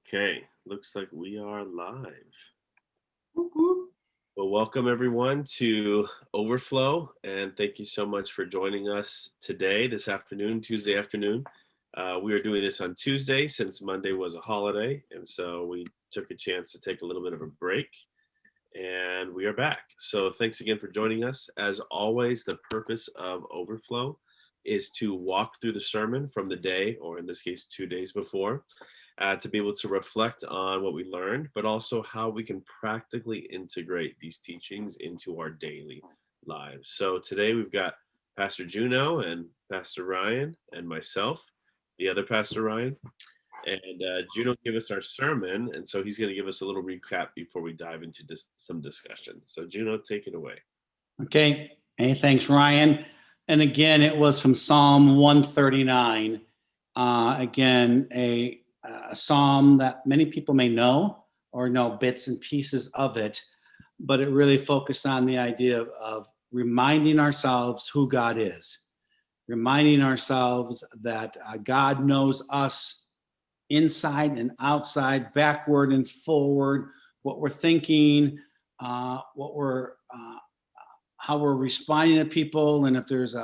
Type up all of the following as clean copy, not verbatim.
Okay, looks like we are live. Whoop, whoop. Well, welcome everyone to Overflow, and thank you so much for joining us today, this afternoon, Tuesday afternoon. We are doing this on Tuesday since Monday was a holiday, and so we took a chance to take a little bit of a break, and we are back. So, thanks again for joining us. As always, the purpose of Overflow is to walk through the sermon from the day, or in this case, 2 days before, to be able to reflect on what we learned, but also how we can practically integrate these teachings into our daily lives. So today we've got Pastor Juno and Pastor Ryan and myself, the other Pastor Ryan. And Juno gave us our sermon, and so he's going to give us a little recap before we dive into some discussion. So Juno, take it away. Okay. Hey, thanks, Ryan. And again, it was from Psalm 139. Again, a psalm that many people may know or know bits and pieces of it, but it really focused on the idea of reminding ourselves who God is, reminding ourselves that God knows us inside and outside, backward and forward, what we're thinking, what we're how we're responding to people, and if there's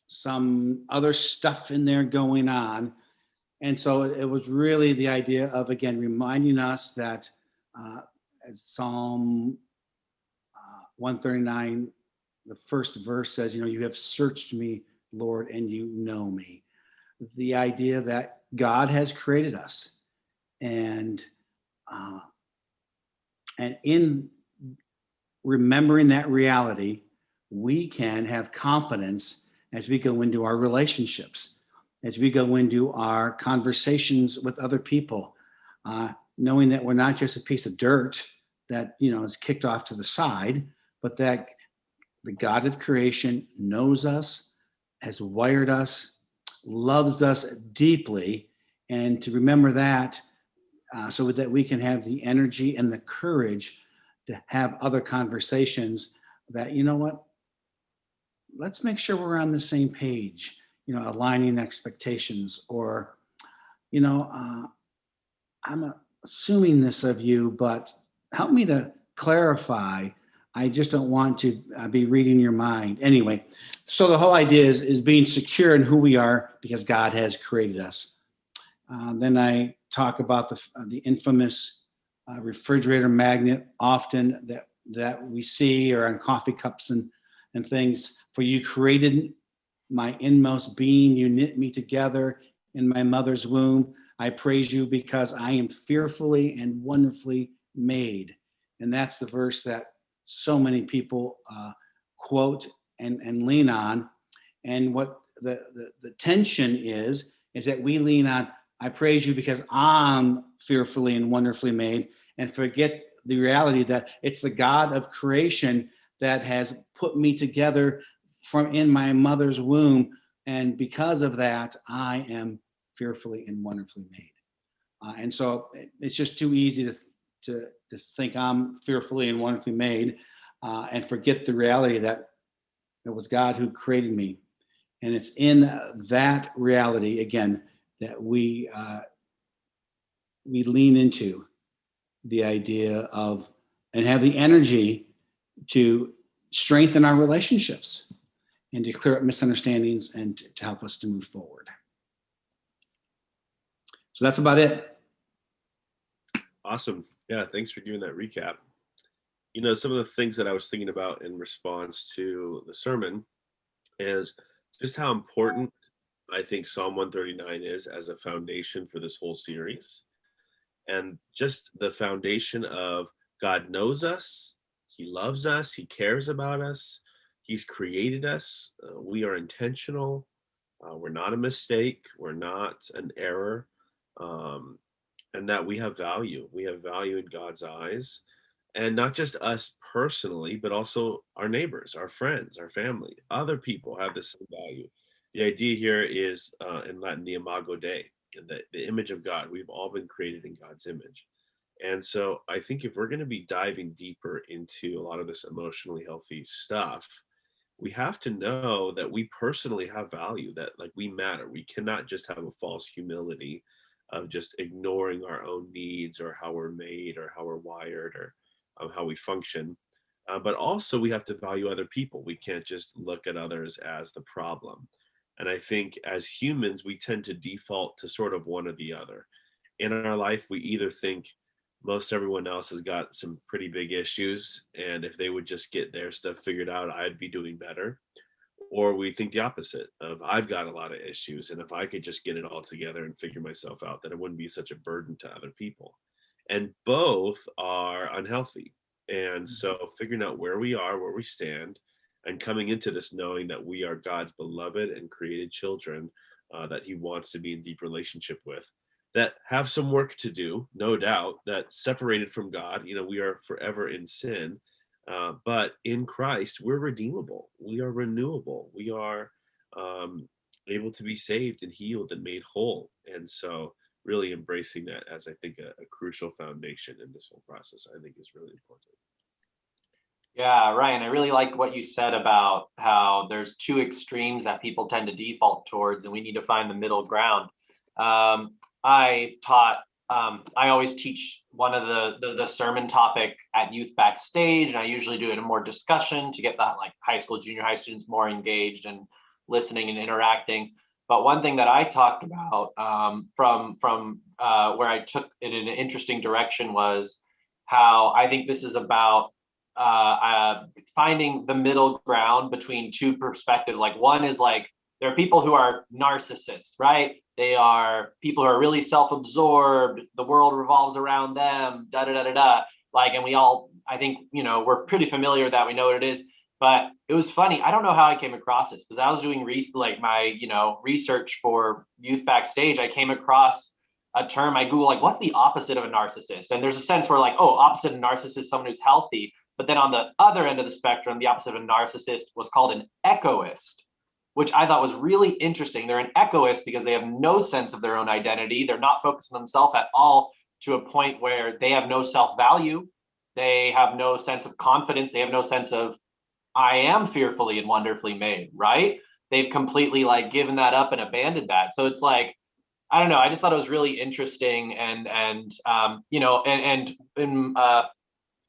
some other stuff in there going on. And so it was really the idea of, again, reminding us that as Psalm 139, the first verse says, you have searched me, Lord, and you know me. The idea that God has created us, and uh, in remembering that reality, we can have confidence as we go into our relationships, as we go into our conversations with other people, knowing that we're not just a piece of dirt that is kicked off to the side, but that the God of creation knows us, has wired us, loves us deeply, and to remember that so that we can have the energy and the courage to have other conversations that, let's make sure we're on the same page, aligning expectations, or, I'm assuming this of you, but help me to clarify. I just don't want to be reading your mind. Anyway, so the whole idea is being secure in who we are because God has created us. Then I talk about the infamous refrigerator magnet, often that we see, or on coffee cups and things. For you created my inmost being, you knit me together in my mother's womb. I praise you because I am fearfully and wonderfully made. And that's the verse that so many people quote and lean on. And what the tension is that we lean on, I praise you because I'm fearfully and wonderfully made, and forget the reality that it's the God of creation that has put me together from in my mother's womb. And because of that, I am fearfully and wonderfully made. And so it's just too easy to think I'm fearfully and wonderfully made, and forget the reality that it was God who created me. And it's in that reality, again, that we lean into the idea of and have the energy to strengthen our relationships and to clear up misunderstandings and to help us to move forward. So that's about it. Awesome. Yeah, thanks for giving that recap. Some of the things that I was thinking about in response to the sermon is just how important I think Psalm 139 is as a foundation for this whole series. And just the foundation of God knows us, He loves us, He cares about us, He's created us, we are intentional, we're not a mistake, we're not an error, um, and that we have value. We have value in God's eyes, and not just us personally, but also our neighbors, our friends, our family. Other people have the same value. The idea here is in Latin, the imago Dei, the image of God. We've all been created in God's image. And so I think if we're going to be diving deeper into a lot of this emotionally healthy stuff, we have to know that we personally have value, that like we matter. We cannot just have a false humility of just ignoring our own needs or how we're made or how we're wired or how we function. But also, we have to value other people. We can't just look at others as the problem. And I think as humans, we tend to default to sort of one or the other. In our life, we either think most everyone else has got some pretty big issues, and if they would just get their stuff figured out, I'd be doing better. Or we think the opposite of I've got a lot of issues, and if I could just get it all together and figure myself out, that it wouldn't be such a burden to other people. And both are unhealthy. And so figuring out where we are, where we stand, and coming into this knowing that we are God's beloved and created children, that He wants to be in deep relationship with, that have some work to do, no doubt, that separated from God, we are forever in sin. But in Christ, we're redeemable. We are renewable. We are um, able to be saved and healed and made whole. And so, really embracing that as I think a crucial foundation in this whole process, I think is really important. Yeah, Ryan, I really like what you said about how there's two extremes that people tend to default towards, and we need to find the middle ground. I taught, I always teach one of the sermon topic at youth backstage, and I usually do it in more discussion to get the like high school, junior high students more engaged and listening and interacting. But one thing that I talked about from where I took it in an interesting direction was how I think this is about finding the middle ground between two perspectives. Like one is like there are people who are narcissists, right? They are people who are really self-absorbed. The world revolves around them. Da da da da da. Like, and we all, I think, we're pretty familiar with that. We know what it is. But it was funny. I don't know how I came across this because I was doing my research for Youth Backstage. I came across a term. I Google like, what's the opposite of a narcissist? And there's a sense where like, oh, opposite of a narcissist, someone who's healthy. But then on the other end of the spectrum, the opposite of a narcissist was called an echoist, which I thought was really interesting. They're an echoist because they have no sense of their own identity. They're not focused on themselves at all to a point where they have no self-value. They have no sense of confidence. They have no sense of, I am fearfully and wonderfully made, right? They've completely like given that up and abandoned that. So it's like, I don't know. I just thought it was really interesting. And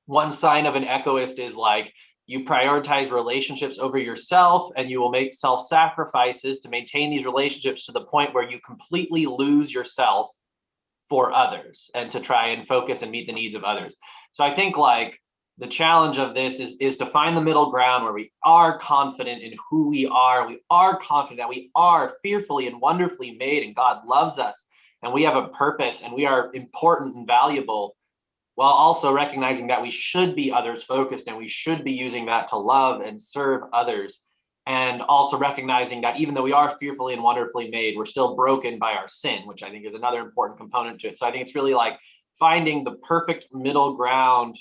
one sign of an echoist is like you prioritize relationships over yourself, and you will make self-sacrifices to maintain these relationships to the point where you completely lose yourself for others and to try and focus and meet the needs of others. So I think like the challenge of this is to find the middle ground where we are confident in who we are. We are confident that we are fearfully and wonderfully made, and God loves us, and we have a purpose, and we are important and valuable, while also recognizing that we should be others focused and we should be using that to love and serve others. And also recognizing that even though we are fearfully and wonderfully made, we're still broken by our sin, which I think is another important component to it. So I think it's really like finding the perfect middle ground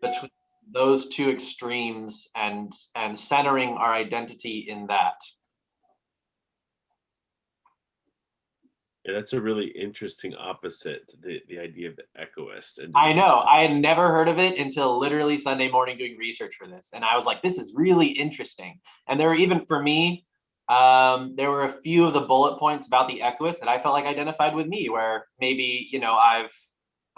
between those two extremes and centering our identity in that. Yeah, that's a really interesting opposite, the idea of the echoist. And I know. I had never heard of it until literally Sunday morning doing research for this. And I was like, this is really interesting. And there were even for me, there were a few of the bullet points about the echoist that I felt like identified with me, where maybe, I've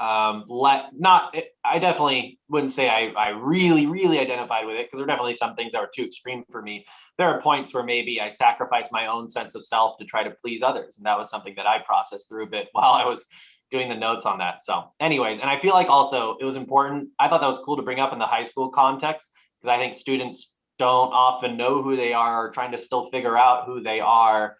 I definitely wouldn't say I really, really identified with it, because there are definitely some things that were too extreme for me. There are points where maybe I sacrificed my own sense of self to try to please others. And that was something that I processed through a bit while I was doing the notes on that. So anyways, and I feel like also it was important. I thought that was cool to bring up in the high school context, because I think students don't often know who they are or trying to still figure out who they are.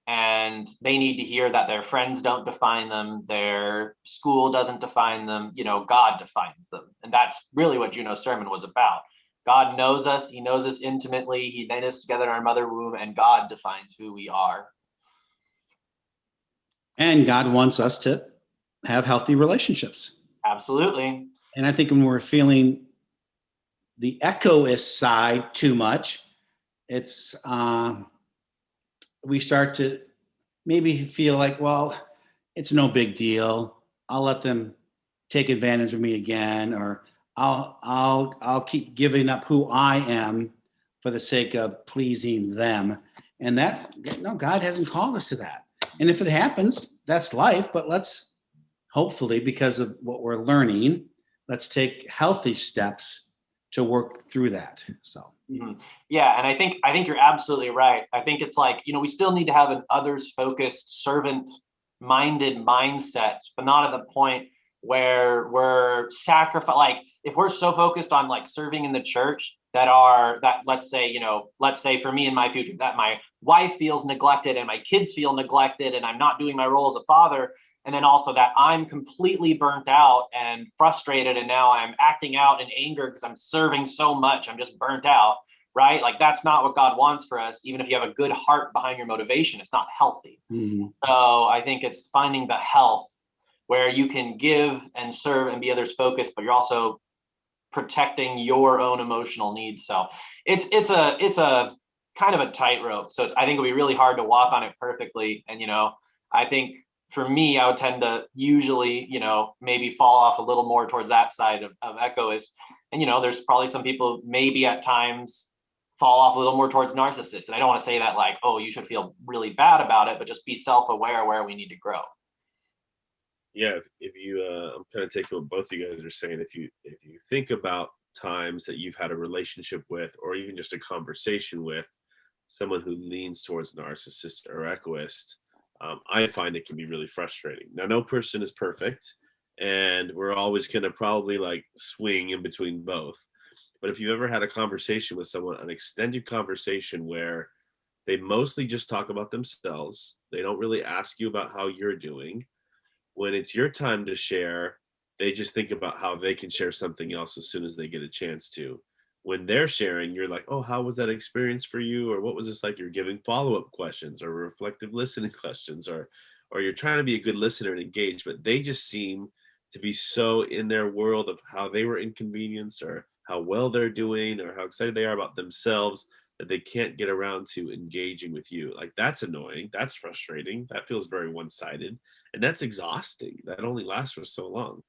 And they need to hear that their friends don't define them, their school doesn't define them, God defines them. And that's really what Juno's sermon was about. God knows us, He knows us intimately, He knit us together in our mother womb, and God defines who we are. And God wants us to have healthy relationships. Absolutely. And I think when we're feeling the echoist side too much, it's we start to maybe feel like, well, it's no big deal. I'll let them take advantage of me again, or I'll keep giving up who I am for the sake of pleasing them. And God hasn't called us to that. And if it happens, that's life, but let's hopefully, because of what we're learning, let's take healthy steps to work through that. So Yeah, and I think you're absolutely right. I think it's like, we still need to have an others focused, servant minded mindset, but not at the point where we're sacrifice, like if we're so focused on like serving in the church that let's say for me in my future that my wife feels neglected and my kids feel neglected and I'm not doing my role as a father, and then also that I'm completely burnt out and frustrated and now I'm acting out in anger because I'm serving so much, I'm just burnt out, right? Like that's not what God wants for us. Even if you have a good heart behind your motivation, it's not healthy. So I think it's finding the health where you can give and serve and be others focused, but you're also protecting your own emotional needs. So it's a kind of a tightrope. So I think it'll be really hard to walk on it perfectly. And I think for me, I would tend to usually maybe fall off a little more towards that side of echoist. And there's probably some people maybe at times fall off a little more towards narcissists. And I don't want to say that like, oh, you should feel really bad about it, but just be self-aware where we need to grow. Yeah, if you, I'm kind of taking what both of you guys are saying. If you think about times that you've had a relationship with, or even just a conversation with someone who leans towards narcissist or egoist, I find it can be really frustrating. Now, no person is perfect, and we're always going to probably like swing in between both. But if you've ever had a conversation with someone, an extended conversation where they mostly just talk about themselves, they don't really ask you about how you're doing. When it's your time to share, they just think about how they can share something else as soon as they get a chance to. When they're sharing, you're like, oh, how was that experience for you? Or what was this like? You're giving follow-up questions or reflective listening questions, or you're trying to be a good listener and engage, but they just seem to be so in their world of how they were inconvenienced or how well they're doing or how excited they are about themselves that they can't get around to engaging with you. Like that's annoying. That's frustrating. That feels very one-sided. And that's exhausting. That only lasts for so long.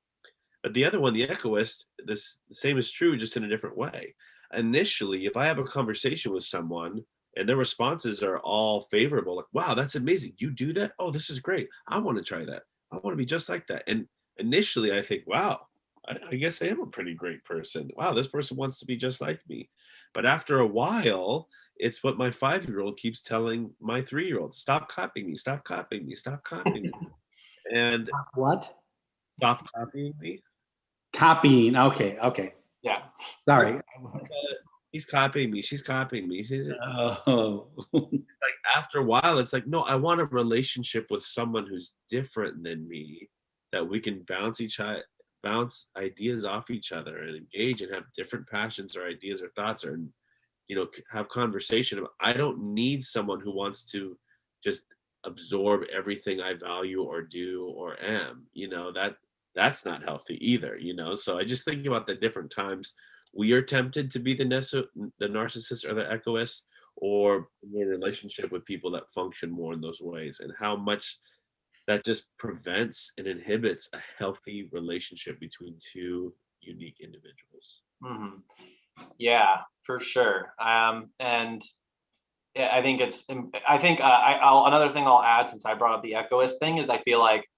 But the other one, the echoist, the same is true, just in a different way. Initially, if I have a conversation with someone and their responses are all favorable, like, wow, that's amazing. You do that? Oh, this is great. I want to try that. I want to be just like that. And initially, I think, wow, I guess I am a pretty great person. Wow, this person wants to be just like me. But after a while, it's what my 5-year-old keeps telling my 3-year-old: stop copying me, stop copying me, stop copying me. And what? stop copying me. Copying. Okay. Okay. Yeah. Sorry. He's copying me. She's copying me. Oh. Like after a while, it's like, no, I want a relationship with someone who's different than me, that we can bounce ideas off each other and engage and have different passions or ideas or thoughts, or have conversation. I don't need someone who wants to just absorb everything I value or do or am. That's not healthy either. So I just think about the different times we are tempted to be the narcissist or the egoist, or in a relationship with people that function more in those ways, and how much that just prevents and inhibits a healthy relationship between two unique individuals. Mhm. Yeah, for sure. And yeah, I think another thing I'll add, since I brought up the echoist thing, is I feel like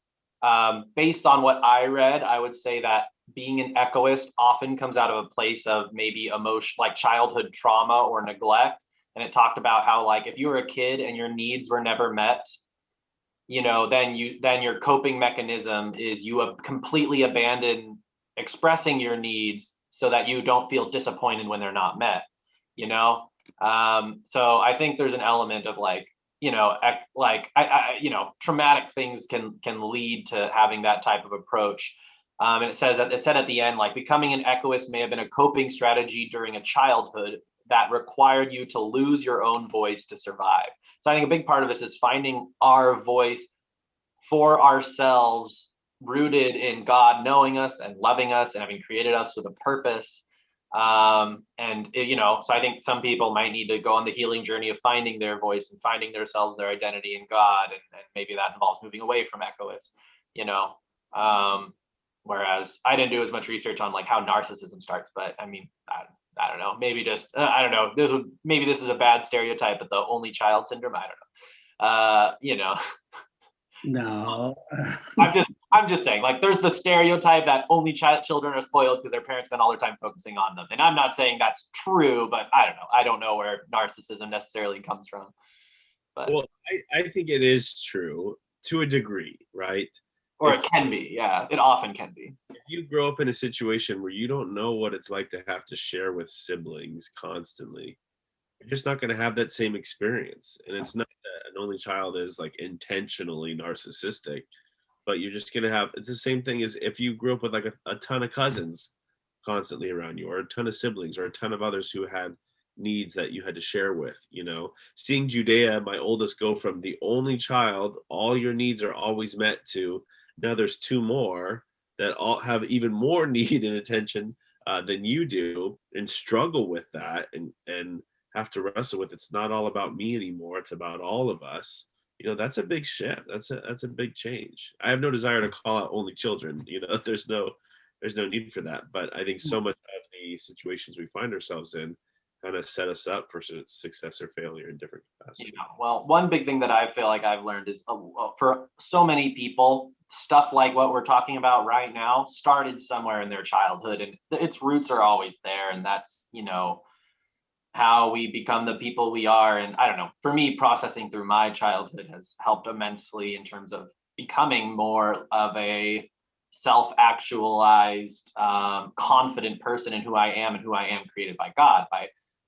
based on what I read, I would say that being an echoist often comes out of a place of maybe emotion, like childhood trauma or neglect. And it talked about how, like, if you were a kid and your needs were never met, then your coping mechanism is you completely abandon expressing your needs so that you don't feel disappointed when they're not met. you know so I think there's an element of like, traumatic things can lead to having that type of approach. And it said at the end, like, becoming an echoist may have been a coping strategy during a childhood that required you to lose your own voice to survive. So I think a big part of this is finding our voice for ourselves, rooted in God knowing us and loving us and having created us with a purpose. So I think some people might need to go on the healing journey of finding their voice and finding themselves, their identity in God. And maybe that involves moving away from echoists, you know. Whereas I didn't do as much research on like how narcissism starts, but I mean, I don't know, maybe just, I don't know. Maybe this is a bad stereotype, but the only child syndrome, I don't know. No. I'm just saying, like, there's the stereotype that only children are spoiled because their parents spend all their time focusing on them. And I'm not saying that's true, but I don't know. I don't know where narcissism necessarily comes from. But Well, I think it is true to a degree, right? or it can be, yeah. It often can be. If you grow up in a situation where you don't know what it's like to have to share with siblings constantly, you're just not going to have that same experience. And it's not that an only child is like intentionally narcissistic, but you're just going to have, it's the same thing as if you grew up with like a ton of cousins constantly around you, or a ton of siblings, or a ton of others who had needs that you had to share with. Seeing Judea, my oldest, go from the only child, all your needs are always met, to now there's two more that all have even more need and attention than you do, and struggle with that, and have to wrestle with, it's not all about me anymore, it's about all of us. That's a big shift. That's a big change. I have no desire to call out only children. There's no need for that. But I think so much of the situations we find ourselves in kind of set us up for success or failure in different capacities. Well, one big thing that I feel like I've learned is for so many people, stuff like what we're talking about right now started somewhere in their childhood, and its roots are always there. And that's, how we become the people we are. And I don't know, for me, processing through my childhood has helped immensely in terms of becoming more of a self-actualized, confident person in who I am and who I am created by God.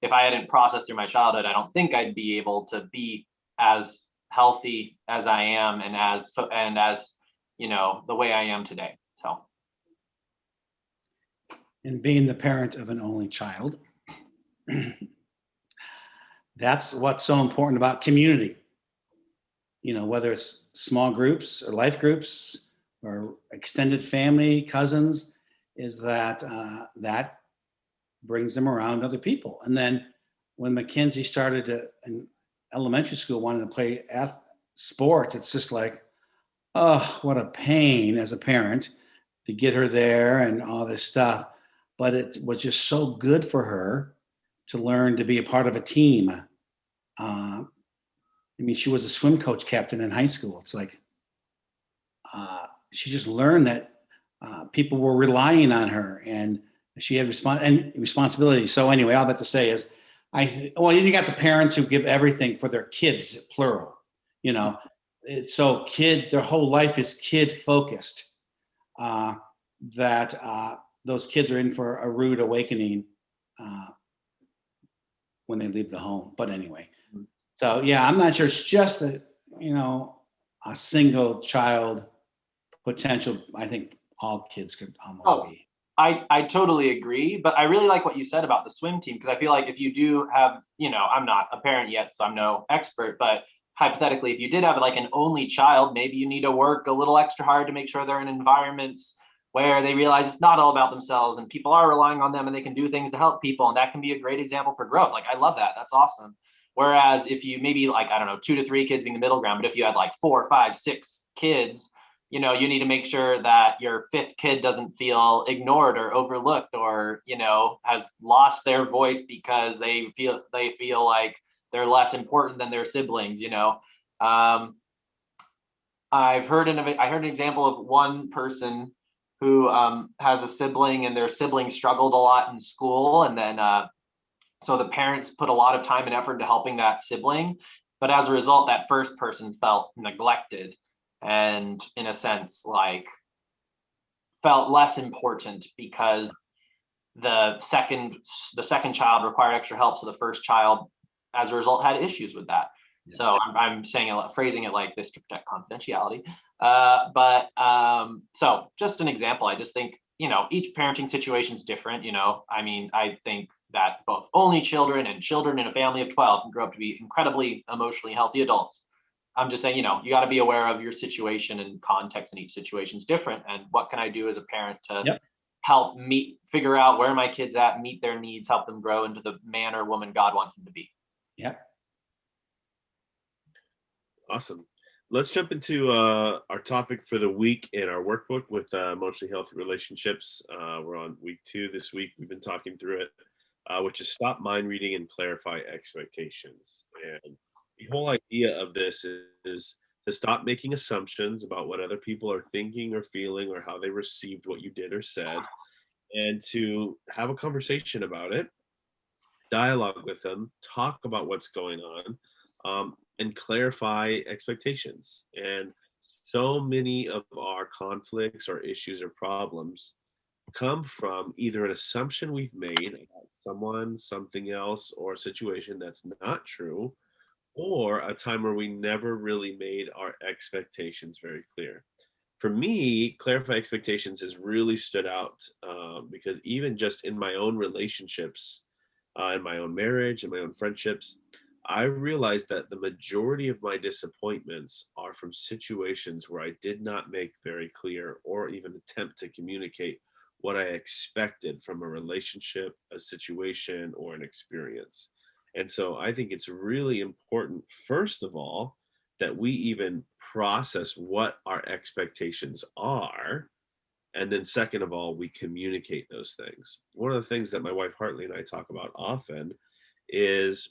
If I hadn't processed through my childhood, I don't think I'd be able to be as healthy as I am, and as the way I am today. So, And being the parent of an only child, that's what's so important about community. Whether it's small groups or life groups or extended family, cousins, is that that brings them around other people. And then when Mackenzie started in elementary school, wanted to play sports, it's just like, oh, what a pain as a parent to get her there and all this stuff. But it was just so good for her to learn to be a part of a team. She was a swim coach captain in high school. It's like she just learned that people were relying on her, and she had responsibility. So anyway, all that to say is, you got the parents who give everything for their kids, plural. So their whole life is kid focused. That those kids are in for a rude awakening when they leave the home. But anyway, so yeah, I'm not sure it's just a single child potential. I think all kids could almost be. I totally agree, but I really like what you said about the swim team, because I feel like if you do have, I'm not a parent yet, so I'm no expert, but hypothetically, if you did have like an only child, maybe you need to work a little extra hard to make sure they're in environments where they realize it's not all about themselves and people are relying on them and they can do things to help people. And that can be a great example for growth. Like, I love that. That's awesome. Whereas if you maybe, like, I don't know, 2 to 3 kids being the middle ground, but if you had like 4, 5, 6 kids, you need to make sure that your 5th kid doesn't feel ignored or overlooked, or, has lost their voice because they feel like they're less important than their siblings. I heard an example of one person who has a sibling, and their sibling struggled a lot in school, and then so the parents put a lot of time and effort into helping that sibling, but as a result, that first person felt neglected, and in a sense, like, felt less important because the second child required extra help, so the first child, as a result, had issues with that. Yeah. So I'm phrasing it like this to protect confidentiality. So just an example. I just think, each parenting situation is different. I think that both only children and children in a family of 12 can grow up to be incredibly emotionally healthy adults. I'm just saying, you got to be aware of your situation and context, and each situation is different. And what can I do as a parent to help figure out where my kid's at, meet their needs, help them grow into the man or woman God wants them to be. Yep. Awesome. Let's jump into our topic for the week in our workbook with emotionally healthy relationships. We're on week 2 this week. We've been talking through it, which is stop mind reading and clarify expectations. And the whole idea of this is to stop making assumptions about what other people are thinking or feeling or how they received what you did or said, and to have a conversation about it, dialogue with them, talk about what's going on, and clarify expectations. And so many of our conflicts or issues or problems come from either an assumption we've made about someone, something else, or a situation that's not true, or a time where we never really made our expectations very clear. For me, clarify expectations has really stood out, because even just in my own relationships, in my own marriage and my own friendships, I realized that the majority of my disappointments are from situations where I did not make very clear or even attempt to communicate what I expected from a relationship, a situation, or an experience. And so I think it's really important, first of all, that we even process what our expectations are. And then, second of all, we communicate those things. One of the things that my wife Hartley and I talk about often is,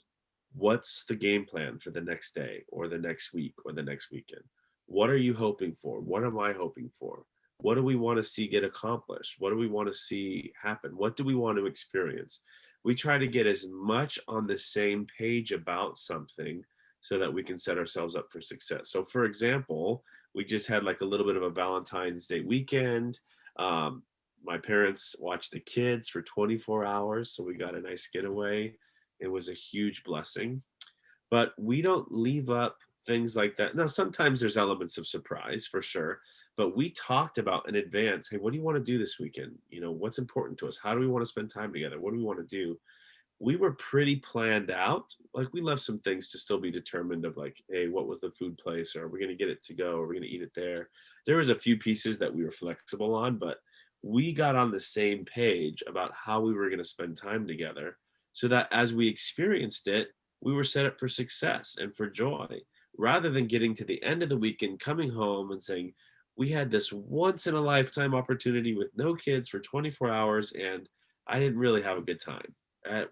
what's the game plan for the next day or the next week or the next weekend? What are you hoping for? What am I hoping for? What do we want to see get accomplished? What do we want to see happen? What do we want to experience? We try to get as much on the same page about something so that we can set ourselves up for success. So, for example, we just had like a little bit of a Valentine's Day weekend. Um, my parents watched the kids for 24 hours, so we got a nice getaway. It was a huge blessing. But we don't leave up things like that. Now, sometimes there's elements of surprise for sure, but we talked about in advance, hey, what do you want to do this weekend? You know, what's important to us? How do we want to spend time together? What do we want to do? We were pretty planned out. Like, we left some things to still be determined of, like, hey, what was the food place? Or are we going to get it to go? Or are we going to eat it there? There was a few pieces that we were flexible on, but we got on the same page about how we were going to spend time together so that as we experienced it, we were set up for success and for joy, rather than getting to the end of the weekend, coming home and saying, we had this once in a lifetime opportunity with no kids for 24 hours and I didn't really have a good time.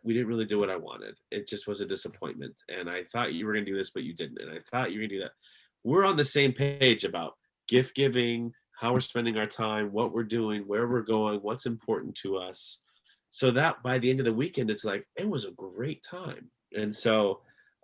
We didn't really do what I wanted. It just was a disappointment. And I thought you were going to do this, but you didn't. And I thought you were going to do that. We're on the same page about gift giving, how we're spending our time, what we're doing, where we're going, what's important to us. So that by the end of the weekend, it's like, it was a great time. And so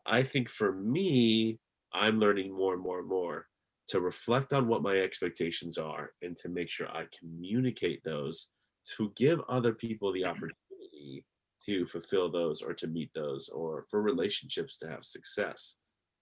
I think for me, I'm learning more and more and more to reflect on what my expectations are and to make sure I communicate those to give other people the opportunity to fulfill those or to meet those or for relationships to have success.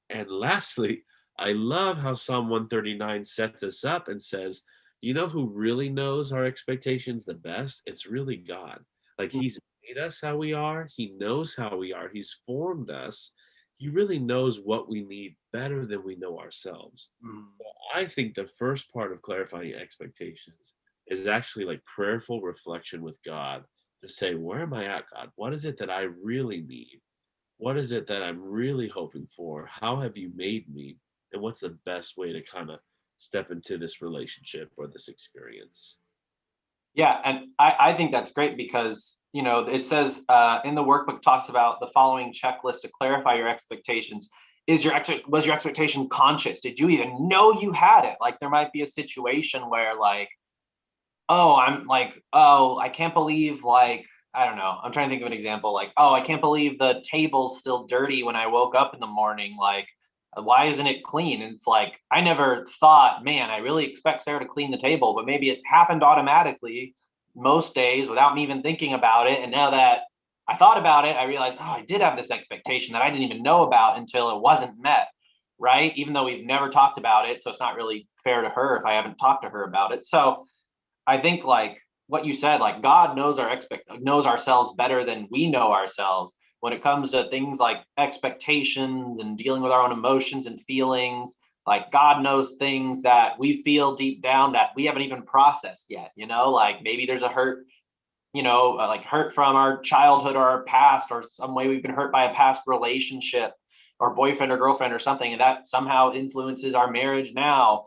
And lastly, I love how Psalm 139 sets us up and says, you know who really knows our expectations the best? It's really God. Like, he's made us how we are, he knows how we are, he's formed us. He really knows what we need better than we know ourselves. Mm. So I think the first part of clarifying expectations is actually like prayerful reflection with God to say, where am I at, God? What is it that I really need? What is it that I'm really hoping for? How have you made me? And what's the best way to kind of step into this relationship or this experience? Yeah, and I think that's great because it says in the workbook talks about the following checklist to clarify your expectations. Was your expectation conscious? Did you even know you had it? Like, there might be a situation where, like, oh, I'm like, oh, I can't believe, like, I don't know. I'm trying to think of an example. Like, oh, I can't believe the table's still dirty when I woke up in the morning. Like, why isn't it clean? And it's like, I never thought, man, I really expect Sarah to clean the table, but maybe it happened automatically most days without me even thinking about it. And now that I thought about it, I realized, oh, I did have this expectation that I didn't even know about until it wasn't met. Right. Even though we've never talked about it. So it's not really fair to her if I haven't talked to her about it. So I think, like what you said, like, God knows ourselves better than we know ourselves when it comes to things like expectations and dealing with our own emotions and feelings. Like, God knows things that we feel deep down that we haven't even processed yet. Like, maybe there's a hurt, like hurt from our childhood or our past, or some way we've been hurt by a past relationship or boyfriend or girlfriend or something, and that somehow influences our marriage now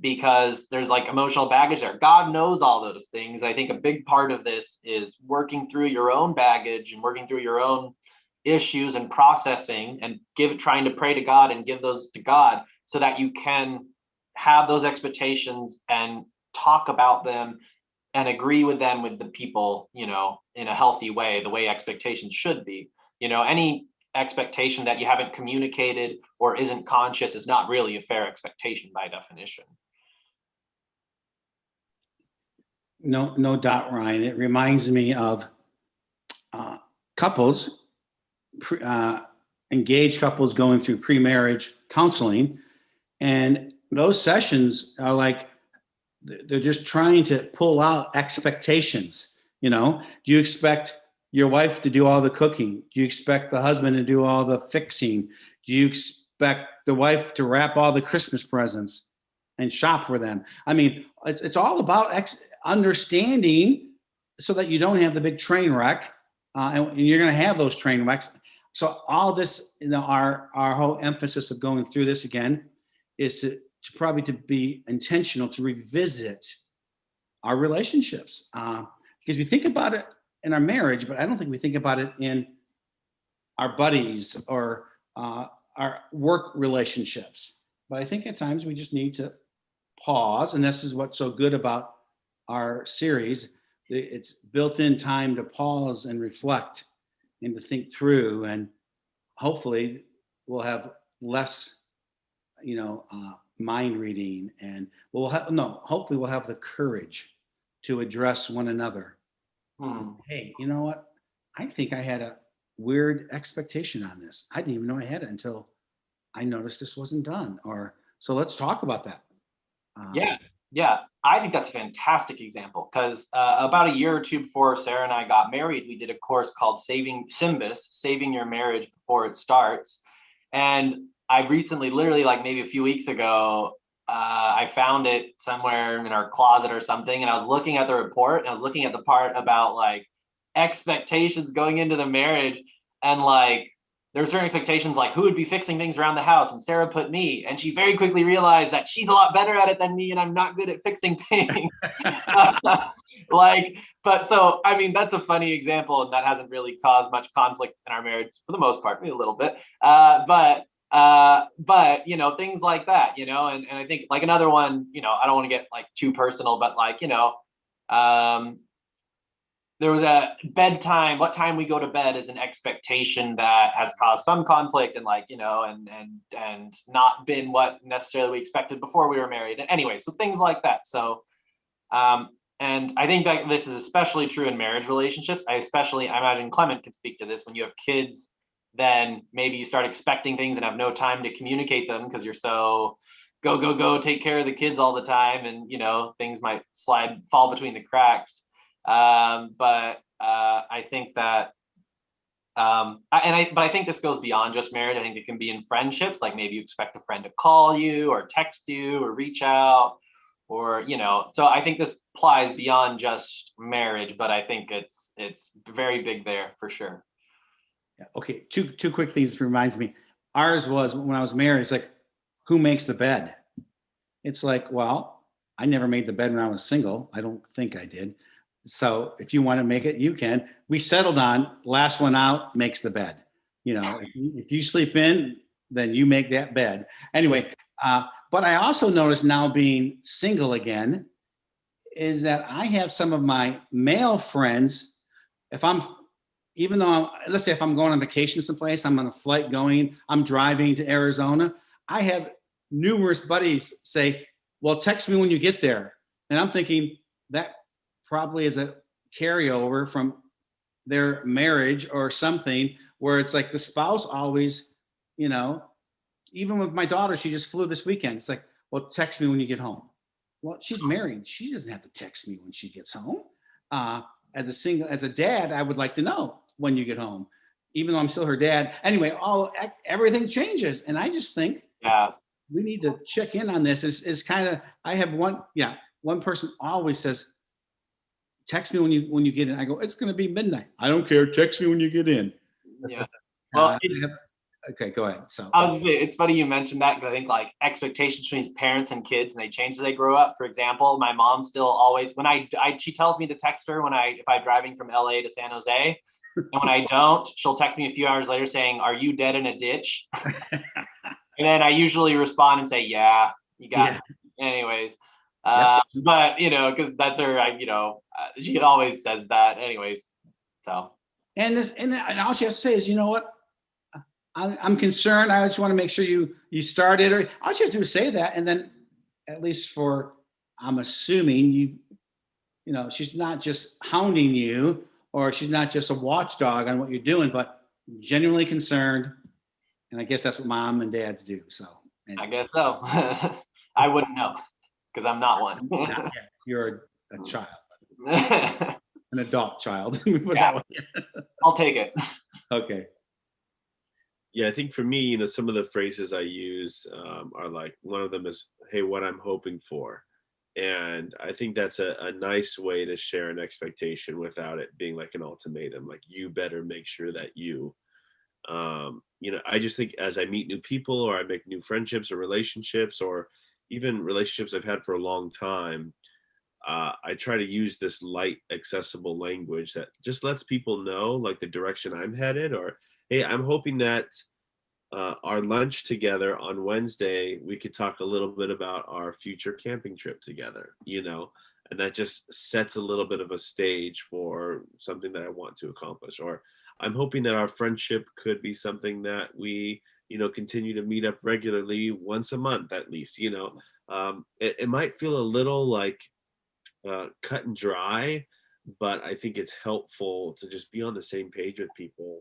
because there's like emotional baggage there. God knows all those things. I think a big part of this is working through your own baggage and working through your own issues and processing and trying to pray to God and give those to God so that you can have those expectations and talk about them and agree with them with the people, in a healthy way, the way expectations should be. Any expectation that you haven't communicated or isn't conscious is not really a fair expectation by definition. No doubt, Ryan. It reminds me of couples, engaged couples going through pre-marriage counseling. And those sessions are like, they're just trying to pull out expectations. Do you expect your wife to do all the cooking? Do you expect the husband to do all the fixing? Do you expect the wife to wrap all the Christmas presents and shop for them? I mean, it's all about understanding so that you don't have the big train wreck, and you're going to have those train wrecks. So all this, our whole emphasis of going through this again is to probably to be intentional to revisit our relationships, because we think about it in our marriage, but I don't think we think about it in our buddies or our work relationships. But I think at times we just need to pause, and this is what's so good about our series. It's built-in time to pause and reflect and to think through, and hopefully we'll have less, mind reading, and hopefully we'll have the courage to address one another. Hey, you know what? I think I had a weird expectation on this. I didn't even know I had it until I noticed this wasn't done. So let's talk about that. Yeah. I think that's a fantastic example, because about a year or two before Sarah and I got married, we did a course called Saving Your Marriage Before It Starts. And I recently, literally like maybe a few weeks ago, I found it somewhere in our closet or something. And I was looking at the report, and I was looking at the part about like expectations going into the marriage. And like, there were certain expectations, like who would be fixing things around the house, and Sarah put me, and she very quickly realized that she's a lot better at it than me, and I'm not good at fixing things. But so, I mean, that's a funny example, and that hasn't really caused much conflict in our marriage for the most part, maybe a little bit. But things like that, and I think like another one, I don't want to get like too personal, but like, there was a bedtime, what time we go to bed is an expectation that has caused some conflict, and like, and not been what necessarily we expected before we were married. And anyway, so things like that. So, and I think that this is especially true in marriage relationships. I imagine Clement can speak to this. When you have kids, then maybe you start expecting things and have no time to communicate them because you're so go, take care of the kids all the time. And, things might fall between the cracks. But I think that, I think this goes beyond just marriage. I think it can be in friendships. Like maybe you expect a friend to call you or text you or reach out, or, so I think this applies beyond just marriage, but I think it's very big there for sure. Yeah. Okay. Two quick things reminds me. Ours was when I was married, it's like, who makes the bed? It's like, well, I never made the bed when I was single. I don't think I did. So if you want to make it, you can. We settled on last one out makes the bed. If you sleep in, then you make that bed. Anyway, but I also noticed now being single again is that I have some of my male friends, let's say if I'm going on vacation someplace, I'm on a flight I'm driving to Arizona, I have numerous buddies say, well, text me when you get there. And I'm thinking that probably is a carryover from their marriage or something, where it's like the spouse always, even with my daughter, she just flew this weekend. It's like, well, text me when you get home. Well, she's married. She doesn't have to text me when she gets home. As a dad, I would like to know when you get home, even though I'm still her dad. Anyway, everything changes. And I just think we need to check in on this. Is kind of, I have one person always says, text me when you get in. I go, it's going to be midnight. I don't care. Text me when you get in. Yeah. Well, okay, go ahead. So I was gonna say, it's funny you mentioned that, because I think like expectations between parents and kids, and they change as they grow up. For example, my mom still always, when she tells me to text her if I'm driving from LA to San Jose, and when I don't, she'll text me a few hours later saying, "Are you dead in a ditch?" And then I usually respond and say, yeah, you got Yeah. it. Anyways. Yep. But because that's her, she always says that anyways. So. And all she has to say is, you know what? I'm concerned. I just want to make sure you started. Or all she has to do is say that, and then at least for, I'm assuming she's not just hounding you, or she's not just a watchdog on what you're doing, but genuinely concerned. And I guess that's what mom and dads do. So I anyway, guess so. I wouldn't know because I'm not one. not yet. You're a child, Yeah, an adult child. Put that way. I'll take it. Okay. Yeah, I think for me, some of the phrases I use are like, one of them is, "Hey, what I'm hoping for," and I think that's a nice way to share an expectation without it being like an ultimatum. Like, you better make sure that I just think as I meet new people, or I make new friendships or relationships, or even relationships I've had for a long time, I try to use this light, accessible language that just lets people know like the direction I'm headed, or, hey, I'm hoping that our lunch together on Wednesday, we could talk a little bit about our future camping trip together, and that just sets a little bit of a stage for something that I want to accomplish. Or I'm hoping that our friendship could be something that we continue to meet up regularly once a month at least. It might feel a little like cut and dry, but I think it's helpful to just be on the same page with people.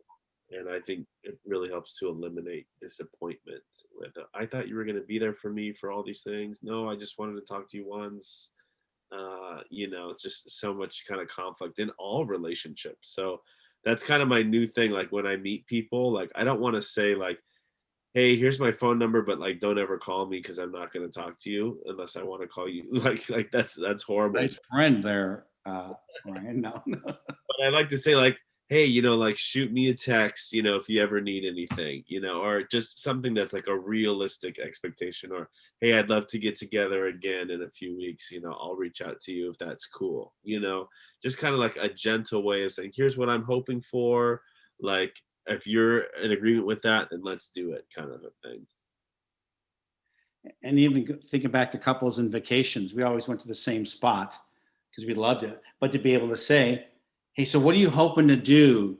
And I think it really helps to eliminate disappointment with, I thought you were going to be there for me for all these things. No, I just wanted to talk to you once. It's just so much kind of conflict in all relationships. So that's kind of my new thing. Like, when I meet people, like, I don't want to say like, hey, here's my phone number, but like, don't ever call me because I'm not going to talk to you unless I want to call you. Like that's horrible. Nice friend there, Ryan. No. But I like to say like, hey, like, shoot me a text, if you ever need anything, or just something that's like a realistic expectation. Or, hey, I'd love to get together again in a few weeks, I'll reach out to you if that's cool, just kind of like a gentle way of saying, here's what I'm hoping for. Like, if you're in agreement with that, then let's do it, kind of a thing. And even thinking back to couples and vacations, we always went to the same spot because we loved it. But to be able to say, hey, so what are you hoping to do?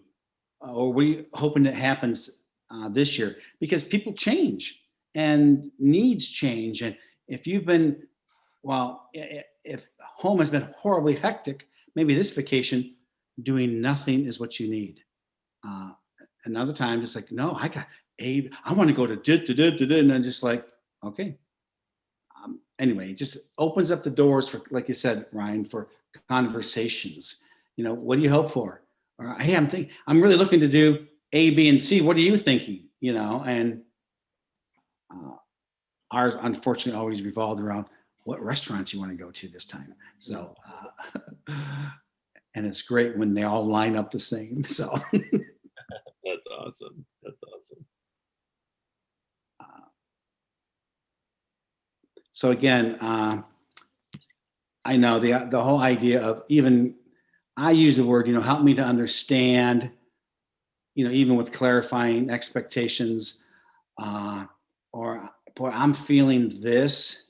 Or what are you hoping that happens this year? Because people change and needs change. And if you've been, if home has been horribly hectic, maybe this vacation, doing nothing is what you need. Uh, Another time, it's like, no, I want to go to, and I'm just like, okay. Anyway, it just opens up the doors for, like you said, Ryan, for conversations. What do you hope for? Or, hey, I'm really looking to do A, B, and C. What are you thinking? And ours unfortunately always revolved around what restaurants you want to go to this time. So, and it's great when they all line up the same. So. That's awesome. That's awesome. So again, I know the whole idea of, even I use the word, help me to understand, even with clarifying expectations, or, boy, I'm feeling this,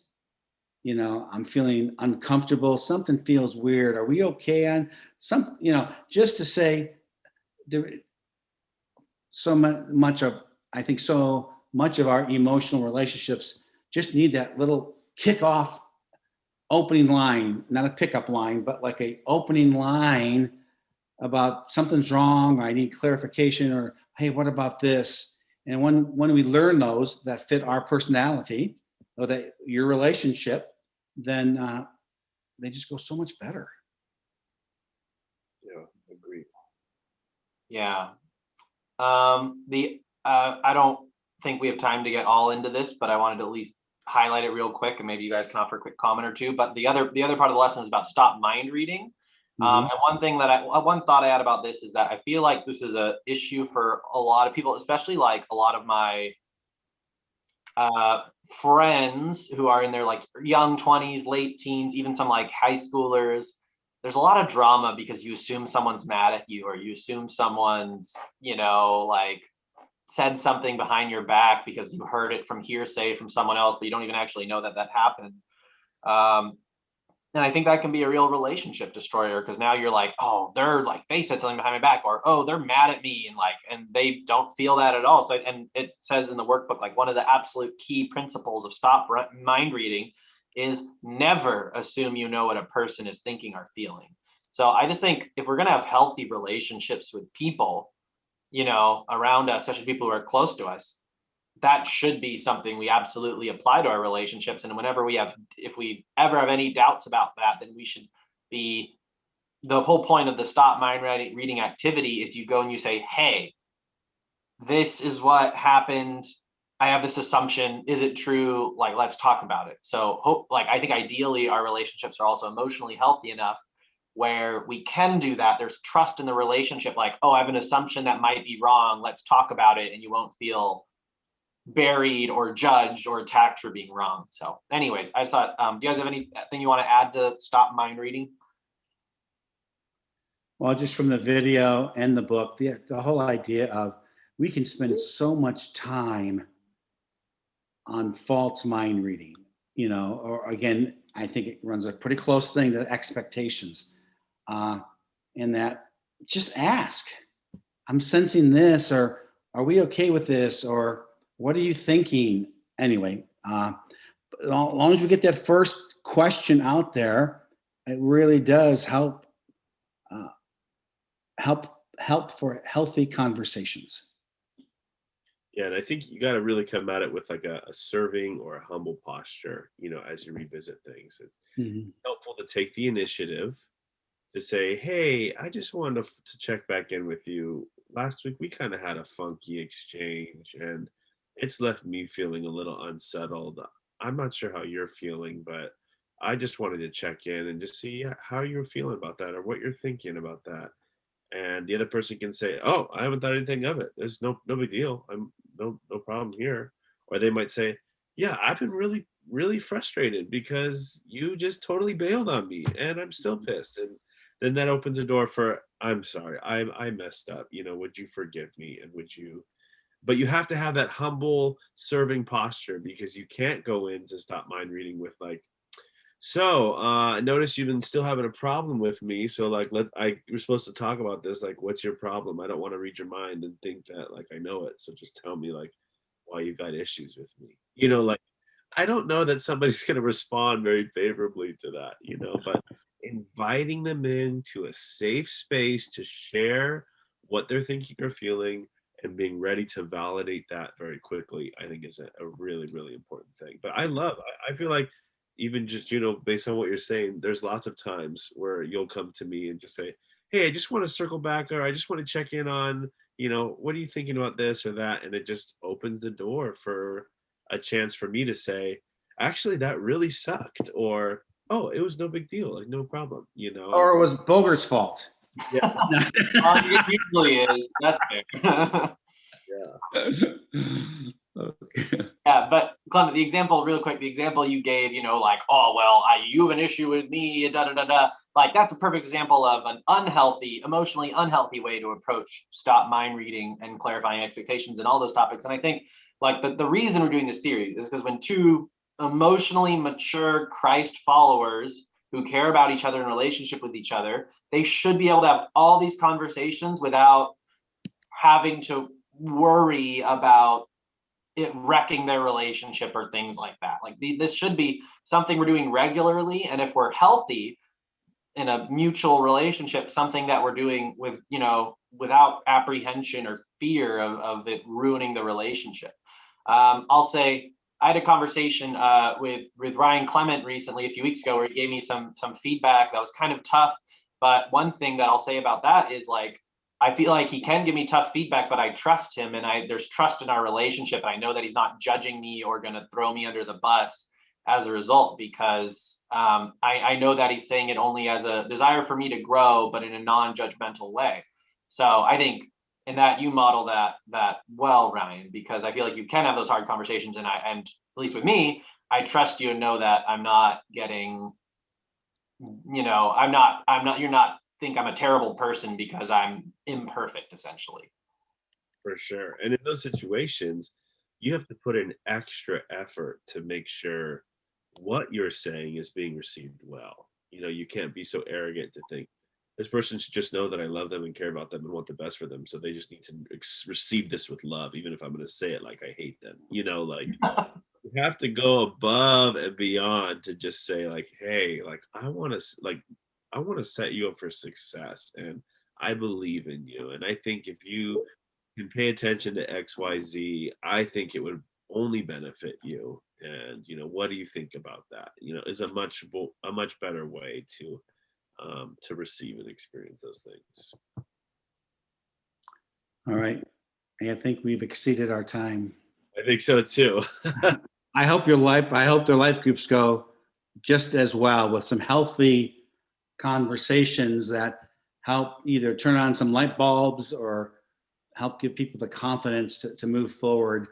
I'm feeling uncomfortable. Something feels weird. Are we okay on some, just to say, there, so much of, I think so much of our emotional relationships just need that little kickoff opening line, not a pickup line, but like a opening line about something's wrong, or I need clarification, or, hey, what about this? And when we learn those that fit our personality or that your relationship, then they just go so much better. Yeah, agree. Yeah. I don't think we have time to get all into this, but I wanted to at least highlight it real quick, and maybe you guys can offer a quick comment or two. But the other part of the lesson is about stop mind reading. And one thought I had about this is that I feel like this is a issue for a lot of people, especially like a lot of my friends who are in their like young 20s, late teens, even some like high schoolers. There's a lot of drama because you assume someone's mad at you, or you assume someone's, like said something behind your back because you heard it from hearsay from someone else, but you don't even actually know that happened. And I think that can be a real relationship destroyer, because now you're like, oh, they're like, they said something behind my back, or oh, they're mad at me, and they don't feel that at all. So, and it says in the workbook, like one of the absolute key principles of stop mind reading is never assume you know what a person is thinking or feeling. So I just think if we're gonna have healthy relationships with people, around us, especially people who are close to us, that should be something we absolutely apply to our relationships. And if we ever have any doubts about that, then we should be, the whole point of the stop mind reading activity is you go and you say, hey, this is what happened. I have this assumption. Is it true? Like, let's talk about it. So I think ideally our relationships are also emotionally healthy enough where we can do that. There's trust in the relationship. Like, oh, I have an assumption that might be wrong. Let's talk about it. And you won't feel buried or judged or attacked for being wrong. So anyways, I thought, do you guys have anything you want to add to stop mind reading? Well, just from the video and the book, the whole idea of we can spend so much time on false mind reading, or again, I think it runs a pretty close thing to expectations. In that, just ask, I'm sensing this, or are we okay with this, or what are you thinking? Anyway, as long as we get that first question out there, it really does help for healthy conversations. Yeah, and I think you got to really come at it with like a serving or a humble posture, as you revisit things. It's helpful to take the initiative to say, hey, I just wanted to check back in with you. Last week, we kind of had a funky exchange, and it's left me feeling a little unsettled. I'm not sure how you're feeling, but I just wanted to check in and just see how you're feeling about that or what you're thinking about that. And the other person can say, oh, I haven't thought anything of it. There's no big deal. I'm no problem here. Or they might say, yeah, I've been really, really frustrated because you just totally bailed on me and I'm still pissed. And then that opens a door for, I'm sorry, I messed up. Would you forgive me? And but you have to have that humble serving posture, because you can't go in to stop mind reading with like, so I noticed you've been still having a problem with me. So like, we're supposed to talk about this. Like, what's your problem? I don't want to read your mind and think that like I know it. So just tell me like why you got issues with me. Like I don't know that somebody's going to respond very favorably to that, but inviting them into a safe space to share what they're thinking or feeling and being ready to validate that very quickly, I think is a really, really important thing. But I feel like even just, based on what you're saying, there's lots of times where you'll come to me and just say, hey, I just want to circle back, or I just want to check in on, what are you thinking about this or that? And it just opens the door for a chance for me to say, actually, that really sucked, or, oh, it was no big deal, like no problem, Or it was Boger's fault. Yeah. It usually is. That's fair. Okay. Yeah, but Clement, the example you gave, like, oh, well, you have an issue with me, da da da da. Like, that's a perfect example of an emotionally unhealthy way to approach stop mind reading and clarifying expectations and all those topics. And I think, like, the reason we're doing this series is because when two emotionally mature Christ followers who care about each other in relationship with each other, they should be able to have all these conversations without having to worry about it wrecking their relationship or things like that. Like, this should be something we're doing regularly, and if we're healthy in a mutual relationship, something that we're doing with, without apprehension or fear of it ruining the relationship. I'll say I had a conversation with Ryan Clement recently, a few weeks ago, where he gave me some feedback that was kind of tough. But one thing that I'll say about that is, like, I feel like he can give me tough feedback, but I trust him, and there's trust in our relationship. And I know that he's not judging me or going to throw me under the bus as a result, because I know that he's saying it only as a desire for me to grow, but in a non-judgmental way. So I think in that you model that well, Ryan, because I feel like you can have those hard conversations, and at least with me, I trust you and know that I'm not getting, you're not think I'm a terrible person because I'm imperfect, essentially. For sure. And in those situations, you have to put in extra effort to make sure what you're saying is being received well. You can't be so arrogant to think this person should just know that I love them and care about them and want the best for them. So they just need to receive this with love, even if I'm going to say it like I hate them. Like you have to go above and beyond to just say like, hey, like I want to set you up for success and I believe in you. And I think if you can pay attention to XYZ, I think it would only benefit you. And what do you think about that? Is a much better way to receive and experience those things. All right. I think we've exceeded our time. I think so too. I hope their life groups go just as well with some healthy conversations that help either turn on some light bulbs or help give people the confidence to move forward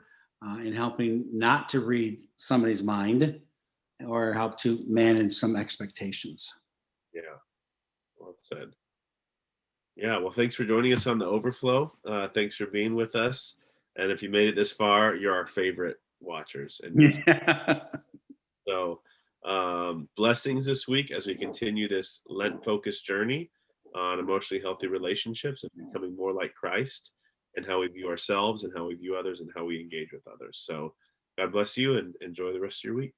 in helping not to read somebody's mind or help to manage some expectations. Yeah, well said. Yeah, well, thanks for joining us on the Overflow. Thanks for being with us. And if you made it this far, you're our favorite watchers. And so, blessings this week as we continue this Lent-focused journey on emotionally healthy relationships and becoming more like Christ and how we view ourselves and how we view others and how we engage with others. So, God bless you and enjoy the rest of your week.